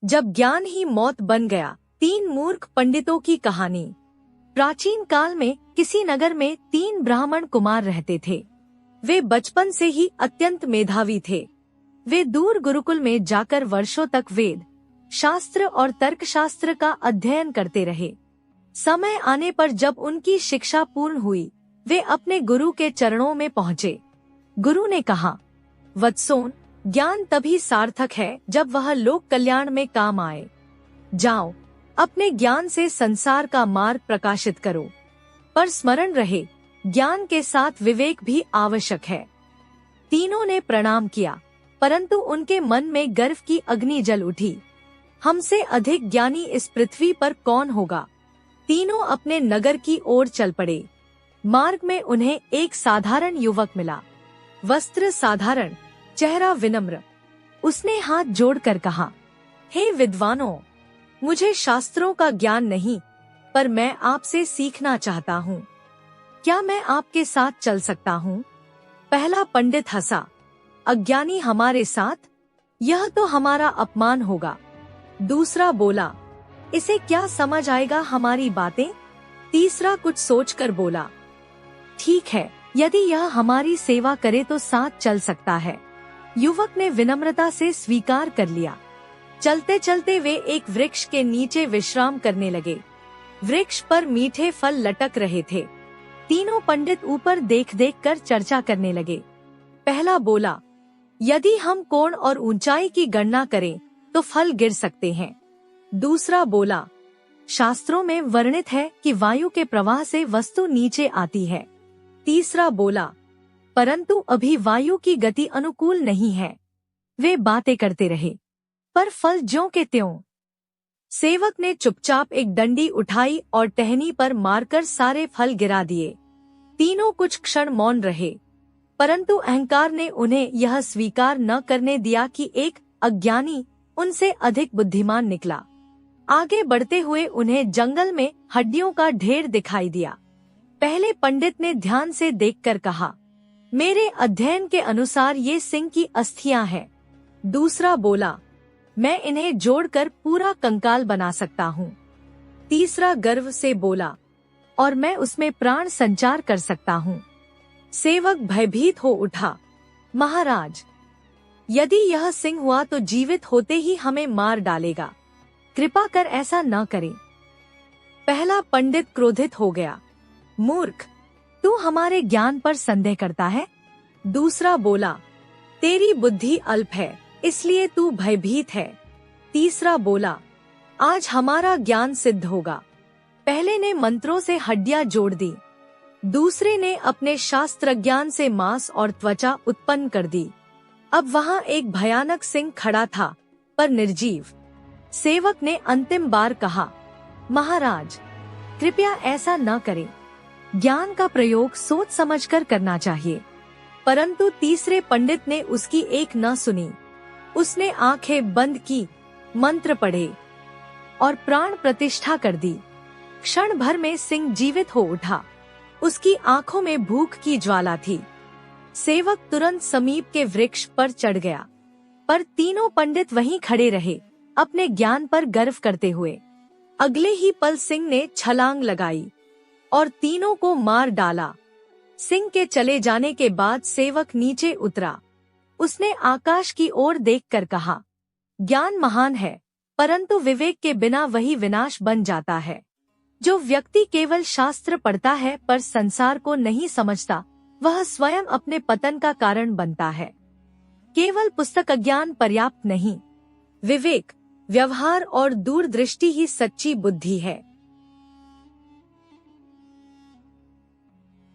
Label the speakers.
Speaker 1: जब ज्ञान ही मौत बन गया। 3 मूर्ख पंडितों की कहानी। प्राचीन काल में किसी नगर में 3 ब्राह्मण कुमार रहते थे। वे बचपन से ही अत्यंत मेधावी थे। वे दूर गुरुकुल में जाकर वर्षों तक वेद शास्त्र और तर्कशास्त्र का अध्ययन करते रहे। समय आने पर जब उनकी शिक्षा पूर्ण हुई, वे अपने गुरु के चरणों में पहुँचे। गुरु ने कहा, वत्सोन, ज्ञान तभी सार्थक है जब वह लोक कल्याण में काम आए। जाओ, अपने ज्ञान से संसार का मार्ग प्रकाशित करो। पर स्मरण रहे, ज्ञान के साथ विवेक भी आवश्यक है। तीनों ने प्रणाम किया, परंतु उनके मन में गर्व की अग्नि जल उठी। हमसे अधिक ज्ञानी इस पृथ्वी पर कौन होगा। तीनों अपने नगर की ओर चल पड़े। मार्ग में उन्हें एक साधारण युवक मिला। वस्त्र साधारण, चेहरा विनम्र। उसने हाथ जोड़कर कहा, हे विद्वानों, मुझे शास्त्रों का ज्ञान नहीं, पर मैं आपसे सीखना चाहता हूँ। क्या मैं आपके साथ चल सकता हूँ? पहला पंडित हंसा, अज्ञानी हमारे साथ? यह तो हमारा अपमान होगा। दूसरा बोला, इसे क्या समझ आएगा हमारी बातें? तीसरा कुछ सोचकर बोला, ठीक है, यदि यह हमारी सेवा करे तो साथ चल सकता है। युवक ने विनम्रता से स्वीकार कर लिया। चलते चलते वे एक वृक्ष के नीचे विश्राम करने लगे। वृक्ष पर मीठे फल लटक रहे थे। तीनों पंडित ऊपर देख देख कर चर्चा करने लगे। पहला बोला, यदि हम कोण और ऊंचाई की गणना करें तो फल गिर सकते हैं। दूसरा बोला, शास्त्रों में वर्णित है कि वायु के प्रवाह से वस्तु नीचे आती है। तीसरा बोला, परंतु अभी वायु की गति अनुकूल नहीं है। वे बातें करते रहे, पर फल ज्यों के त्यों। सेवक ने चुपचाप एक डंडी उठाई और टहनी पर मारकर सारे फल गिरा दिए। तीनों कुछ क्षण मौन रहे, परंतु अहंकार ने उन्हें यह स्वीकार न करने दिया कि एक अज्ञानी उनसे अधिक बुद्धिमान निकला। आगे बढ़ते हुए उन्हें जंगल में हड्डियों का ढेर दिखाई दिया। पहले पंडित ने ध्यान से देखकर कहा, मेरे अध्ययन के अनुसार ये सिंह की अस्थियां हैं। दूसरा बोला, मैं इन्हें जोड़कर पूरा कंकाल बना सकता हूँ। तीसरा गर्व से बोला, और मैं उसमें प्राण संचार कर सकता हूँ। सेवक भयभीत हो उठा, महाराज, यदि यह सिंह हुआ तो जीवित होते ही हमें मार डालेगा। कृपा कर ऐसा न करें। पहला पंडित क्रोधित हो गया, मूर्ख, तू हमारे ज्ञान पर संदेह करता है? दूसरा बोला, तेरी बुद्धि अल्प है, इसलिए तू भयभीत है। तीसरा बोला, आज हमारा ज्ञान सिद्ध होगा। पहले ने मंत्रों से हड्डियां जोड़ दी, दूसरे ने अपने शास्त्र ज्ञान से मांस और त्वचा उत्पन्न कर दी। अब वहाँ एक भयानक सिंह खड़ा था, पर निर्जीव। सेवक ने अंतिम बार कहा, महाराज, कृपया ऐसा न करें। ज्ञान का प्रयोग सोच समझकर करना चाहिए। परंतु तीसरे पंडित ने उसकी एक न सुनी। उसने आंखें बंद की, मंत्र पढ़े और प्राण प्रतिष्ठा कर दी। क्षण भर में सिंह जीवित हो उठा। उसकी आंखों में भूख की ज्वाला थी। सेवक तुरंत समीप के वृक्ष पर चढ़ गया, पर तीनों पंडित वहीं खड़े रहे, अपने ज्ञान पर गर्व करते हुए। अगले ही पल सिंह ने छलांग लगाई और तीनों को मार डाला। सिंह के चले जाने के बाद सेवक नीचे उतरा। उसने आकाश की ओर देखकर कहा, ज्ञान महान है, परंतु विवेक के बिना वही विनाश बन जाता है। जो व्यक्ति केवल शास्त्र पढ़ता है पर संसार को नहीं समझता, वह स्वयं अपने पतन का कारण बनता है। केवल पुस्तक ज्ञान पर्याप्त नहीं। विवेक, व्यवहार और दूरदृष्टि ही सच्ची बुद्धि है।